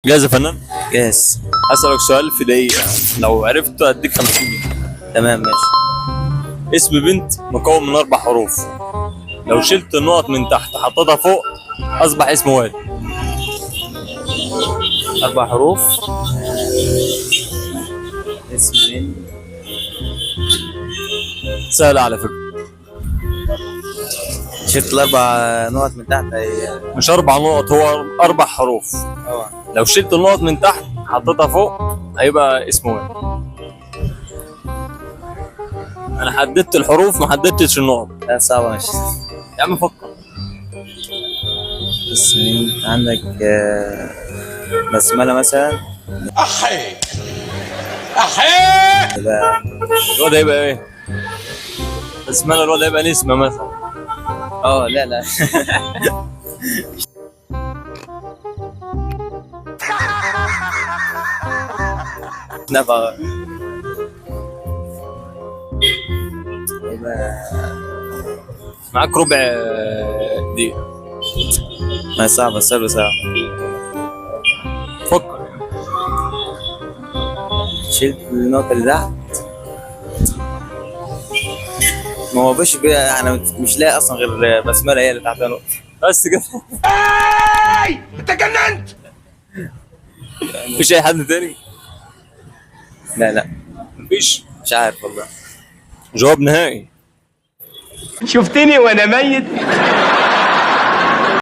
جاهز يا فنان؟ جاهز. هسألك سؤال في دقيقة، لو عرفته هديك 50 جنيه. تمام ماشي. اسم بنت مكون من 4 حروف، لو شلت النقط من تحت حطيتها فوق أصبح اسم واد. 4 حروف. اسم من. سهل على فكرة. شلت ال4 نقط من تحت هي. مش 4 نقط، هو 4 حروف. اه. لو شلت النقط من تحت حطيتها فوق هيبقى اسم واد. أنا حددت الحروف ما حددتش النقط. لا صعبة ماشي. يا عم فكر. اسم من عندك بسملة مثلا. أحي أحي لا. الواد هيبقى إيه؟ اسمها الواد هيبقى نسمة مثلا. اه لا لا. نفع. يبقى معاك ربع دقيقة. ما صعبة، السؤال صعب. فكر. شلت النقطة اللي تحت. ما هو فيش بقى، انا مش لاقي اصلا غير بسملة هي اللي تحتها نقطة. بس كده. أنت جننت. مفيش أي حد تاني؟ لا لا مفيش. مش عارف والله. جواب نهائي. شفتني وأنا ميت.